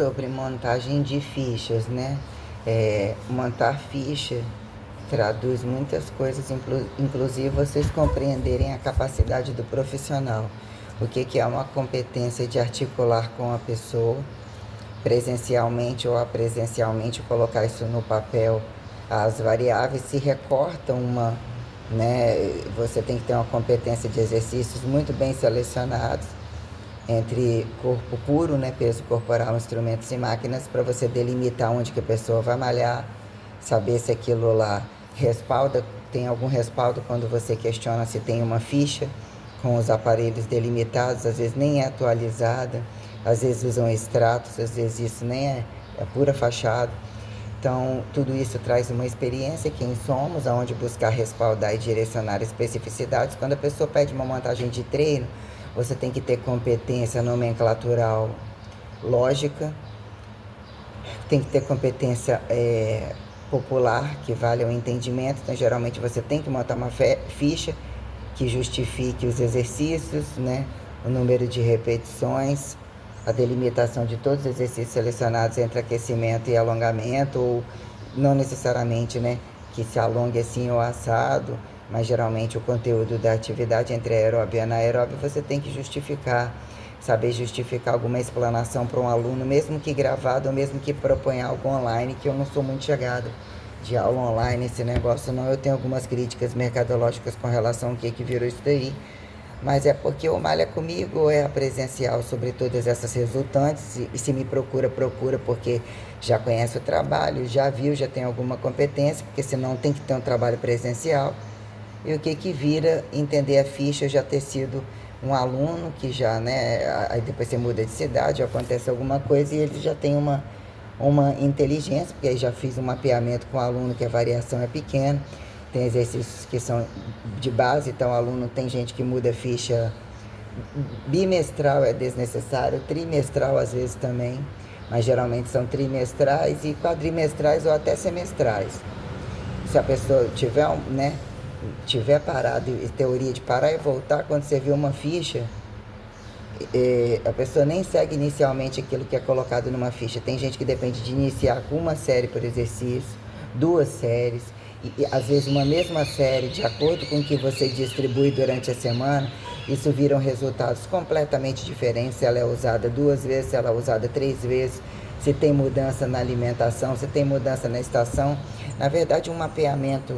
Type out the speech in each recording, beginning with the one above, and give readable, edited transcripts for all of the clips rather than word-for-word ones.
sobre montagem de fichas, né? Montar ficha traduz muitas coisas, inclusive vocês compreenderem a capacidade do profissional. O que é uma competência de articular com a pessoa, presencialmente ou apresencialmente, colocar isso no papel. As variáveis se recortam né? Você tem que ter uma competência de exercícios muito bem selecionados entre corpo puro, né, peso corporal, instrumentos e máquinas, para você delimitar onde que a pessoa vai malhar, saber se aquilo lá respalda, tem algum respaldo quando você questiona se tem uma ficha com os aparelhos delimitados, às vezes nem é atualizada, às vezes usam extratos, às vezes isso nem é pura fachada. Então, tudo isso traz uma experiência, quem somos, aonde buscar respaldar e direcionar especificidades. Quando a pessoa pede uma montagem de treino, você tem que ter competência nomenclatural lógica, tem que ter competência popular, que vale ao entendimento. Então, geralmente, você tem que montar uma ficha que justifique os exercícios, né? O número de repetições, a delimitação de todos os exercícios selecionados entre aquecimento e alongamento, ou não necessariamente, né, que se alongue assim ou assado, mas geralmente o conteúdo da atividade entre aeróbio e anaeróbio você tem que justificar, saber justificar alguma explanação para um aluno, mesmo que gravado ou mesmo que proponha algo online, que eu não sou muito chegada de aula online, esse negócio não. Eu tenho algumas críticas mercadológicas com relação ao que virou isso daí, mas é porque o malha comigo ou é a presencial sobre todas essas resultantes, e se me procura porque já conhece o trabalho, já viu, já tem alguma competência, porque senão tem que ter um trabalho presencial. E o que vira entender a ficha, já ter sido um aluno que já, né, aí depois você muda de cidade, acontece alguma coisa e ele já tem uma inteligência, porque aí já fiz um mapeamento com o aluno que a variação é pequena. Tem exercícios que são de base, então o aluno, tem gente que muda ficha bimestral, é desnecessário, trimestral às vezes também, mas geralmente são trimestrais e quadrimestrais ou até semestrais. Se a pessoa tiver, né, tiver parado, e teoria de parar e voltar, quando você vê uma ficha, a pessoa nem segue inicialmente aquilo que é colocado numa ficha. Tem gente que depende de iniciar com uma série por exercício, 2 séries, e às vezes uma mesma série, de acordo com o que você distribui durante a semana, isso viram resultados completamente diferentes. Se ela é usada 2 vezes, se ela é usada 3 vezes, se tem mudança na alimentação, se tem mudança na estação. Na verdade, um mapeamento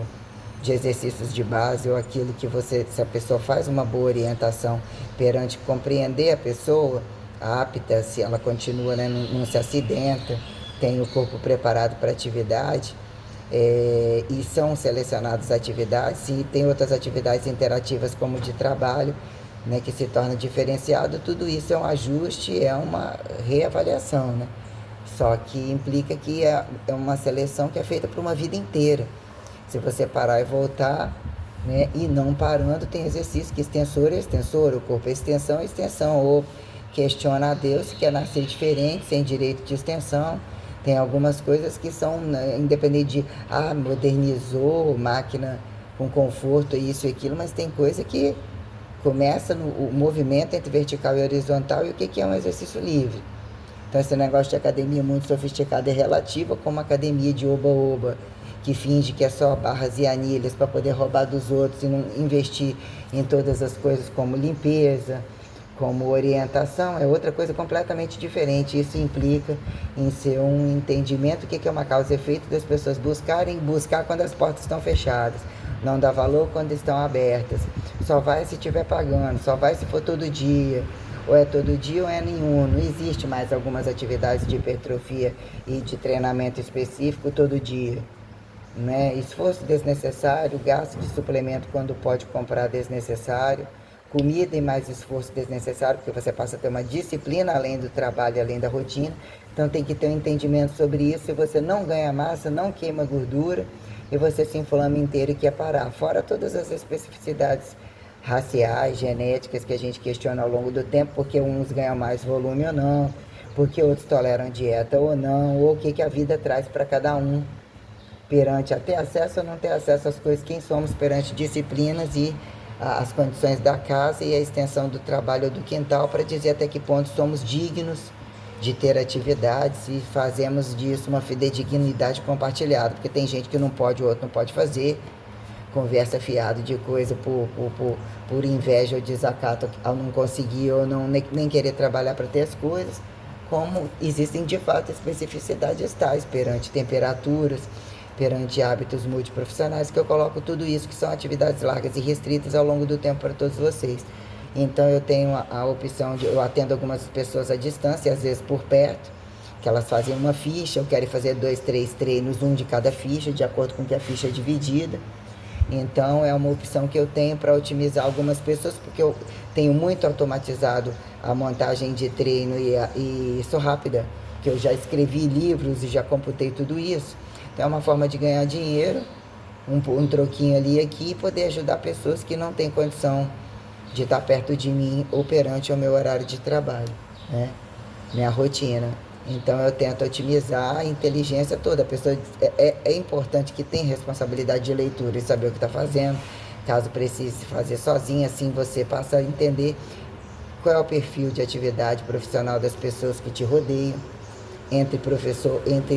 de exercícios de base, ou aquilo que você, se a pessoa faz uma boa orientação perante compreender a pessoa apta, se ela continua, né, não se acidenta, tem o corpo preparado para a atividade, e são selecionadas atividades, e tem outras atividades interativas como de trabalho, né, que se torna diferenciado. Tudo isso é um ajuste, é uma reavaliação, né? Só que implica que é uma seleção que é feita para uma vida inteira. Se você parar e voltar, né, e não parando, tem exercício que extensor é extensor, o corpo é extensão, ou questiona a Deus se quer nascer diferente, sem direito de extensão. Tem algumas coisas que são, né, independente de, modernizou, máquina com conforto, isso e aquilo, mas tem coisa que começa no o movimento entre vertical e horizontal, e o que é um exercício livre. Então, esse negócio de academia muito sofisticada é relativa, como academia de oba-oba, que finge que é só barras e anilhas para poder roubar dos outros e não investir em todas as coisas como limpeza, como orientação, é outra coisa completamente diferente. Isso implica em ser um entendimento do que é uma causa e efeito, das pessoas buscar quando as portas estão fechadas, não dá valor quando estão abertas, só vai se estiver pagando, só vai se for todo dia, ou é todo dia ou é nenhum. Não existe mais algumas atividades de hipertrofia e de treinamento específico todo dia, né? Esforço desnecessário, gasto de suplemento quando pode comprar desnecessário, comida e mais esforço desnecessário, porque você passa a ter uma disciplina além do trabalho, além da rotina. Então tem que ter um entendimento sobre isso. Se você não ganha massa, não queima gordura, e você se inflama inteiro e quer parar. Fora todas as especificidades raciais, genéticas, que a gente questiona ao longo do tempo, porque uns ganham mais volume ou não, porque outros toleram dieta ou não, ou o que a vida traz para cada um, perante a ter acesso ou não ter acesso às coisas, quem somos perante disciplinas e as condições da casa e a extensão do trabalho ou do quintal, para dizer até que ponto somos dignos de ter atividades e fazemos disso uma fidedignidade compartilhada, porque tem gente que não pode, o outro não pode fazer, conversa fiado de coisa por inveja ou desacato ao não conseguir ou não, nem querer trabalhar para ter as coisas, como existem de fato especificidades tais perante temperaturas, perante hábitos multiprofissionais, que eu coloco tudo isso, que são atividades largas e restritas ao longo do tempo para todos vocês. Então eu tenho a opção de, eu atendo algumas pessoas à distância, às vezes por perto, que elas fazem uma ficha, ou querem fazer 2, 3 treinos, um de cada ficha, de acordo com que a ficha é dividida. Então é uma opção que eu tenho para otimizar algumas pessoas, porque eu tenho muito automatizado a montagem de treino e sou rápida, que eu já escrevi livros e já computei tudo isso. Então é uma forma de ganhar dinheiro, um troquinho ali e aqui, e poder ajudar pessoas que não têm condição de estar perto de mim ou perante o meu horário de trabalho, né? Minha rotina. Então eu tento otimizar a inteligência toda. A pessoa é importante que tenha responsabilidade de leitura e saber o que está fazendo. Caso precise fazer sozinha, assim você passa a entender qual é o perfil de atividade profissional das pessoas que te rodeiam. Entre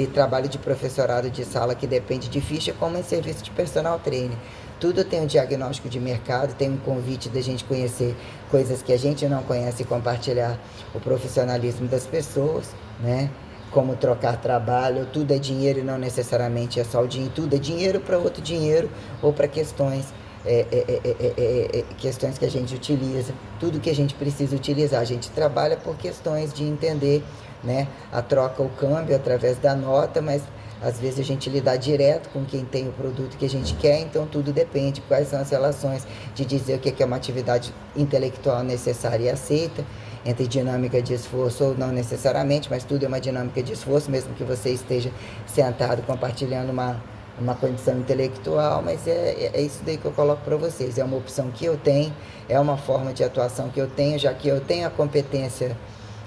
trabalho de professorado de sala que depende de ficha, como em serviço de personal trainer. Tudo tem um diagnóstico de mercado, tem um convite da gente conhecer coisas que a gente não conhece e compartilhar o profissionalismo das pessoas, né? Como trocar trabalho, tudo é dinheiro e não necessariamente é só o dinheiro, tudo é dinheiro para outro dinheiro ou para questões que a gente utiliza, tudo que a gente precisa utilizar. A gente trabalha por questões de entender, né, a troca, o câmbio através da nota, mas às vezes a gente lidar direto com quem tem o produto que a gente quer, então tudo depende quais são as relações de dizer o que é uma atividade intelectual necessária e aceita, entre dinâmica de esforço ou não necessariamente, mas tudo é uma dinâmica de esforço, mesmo que você esteja sentado compartilhando uma condição intelectual, mas é isso daí que eu coloco para vocês. É uma opção que eu tenho, é uma forma de atuação que eu tenho, já que eu tenho a competência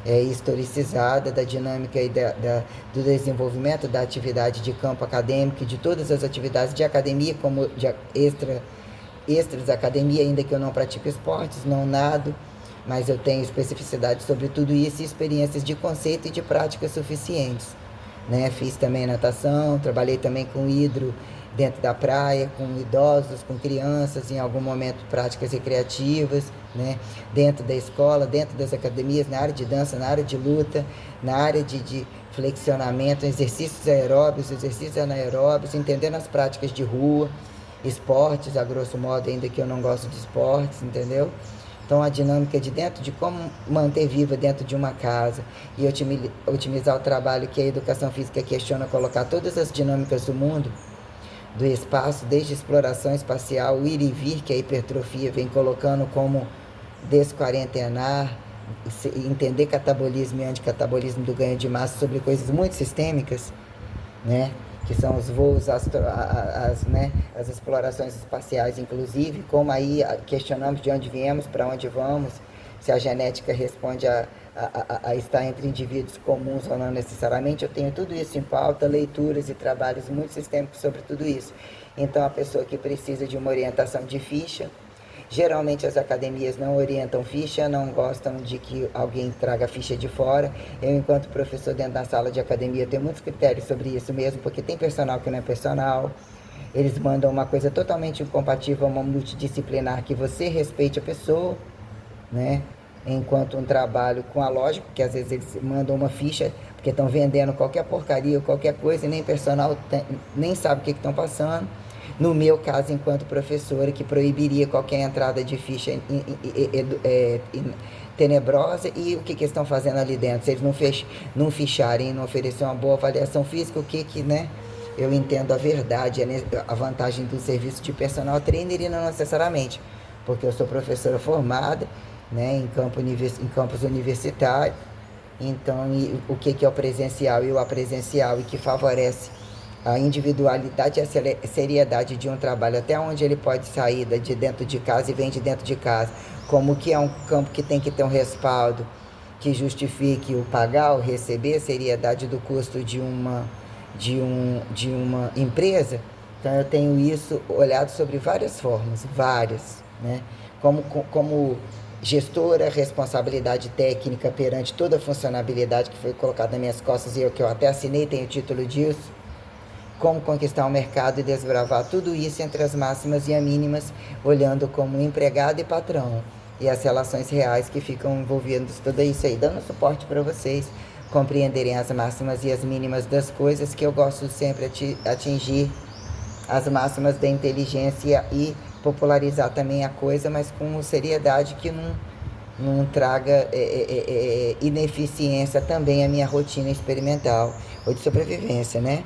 historicizada da dinâmica e do desenvolvimento da atividade de campo acadêmico e de todas as atividades de academia, como de extras academia, ainda que eu não pratico esportes, não nado, mas eu tenho especificidade sobre tudo isso e experiências de conceito e de prática suficientes, né? Fiz também natação, trabalhei também com hidro dentro da praia, com idosos, com crianças, em algum momento práticas recreativas, né? Dentro da escola, dentro das academias, na área de dança, na área de luta, na área de flexionamento, exercícios aeróbios, exercícios anaeróbios, entendendo as práticas de rua, esportes, a grosso modo, ainda que eu não gosto de esportes, entendeu? Então, a dinâmica de dentro, de como manter viva dentro de uma casa e otimizar o trabalho que a educação física questiona, colocar todas as dinâmicas do mundo, do espaço, desde exploração espacial, o ir e vir, que a hipertrofia vem colocando como desquarentenar, entender catabolismo e anticatabolismo do ganho de massa sobre coisas muito sistêmicas, né? Que são os voos, né, as explorações espaciais, inclusive, como aí questionamos de onde viemos, para onde vamos, se a genética responde a estar entre indivíduos comuns ou não necessariamente. Eu tenho tudo isso em pauta, leituras e trabalhos muito sistêmicos sobre tudo isso. Então, a pessoa que precisa de uma orientação de ficha, geralmente as academias não orientam ficha, não gostam de que alguém traga ficha de fora. Eu, enquanto professor dentro da sala de academia, tenho muitos critérios sobre isso mesmo, porque tem personal que não é personal. Eles mandam uma coisa totalmente incompatível a uma multidisciplinar, que você respeite a pessoa, né? Enquanto um trabalho com a lógica, que às vezes eles mandam uma ficha, porque estão vendendo qualquer porcaria, qualquer coisa, e nem personal nem sabe o que estão passando. No meu caso, enquanto professora, que proibiria qualquer entrada de ficha tenebrosa, e o que eles estão fazendo ali dentro? Se eles não ficharem, não oferecer uma boa avaliação física, né? Eu entendo a verdade, a vantagem do serviço de personal trainer e não necessariamente, porque eu sou professora formada, né, em campus universitário. Então, o que é o presencial e o apresencial, e que favorece a individualidade e a seriedade de um trabalho, até onde ele pode sair de dentro de casa e vem de dentro de casa, como que é um campo que tem que ter um respaldo que justifique o pagar, o receber, a seriedade do custo de uma empresa. Então eu tenho isso olhado sobre várias formas, várias, né? Como gestora, responsabilidade técnica perante toda a funcionabilidade que foi colocada nas minhas costas e que eu até assinei, tenho o título disso. Como conquistar o mercado e desbravar tudo isso entre as máximas e as mínimas, olhando como empregado e patrão. E as relações reais que ficam envolvendo tudo isso aí, dando suporte para vocês compreenderem as máximas e as mínimas das coisas, que eu gosto sempre de atingir as máximas da inteligência e popularizar também a coisa, mas com seriedade que não traga ineficiência também à minha rotina experimental ou de sobrevivência, né?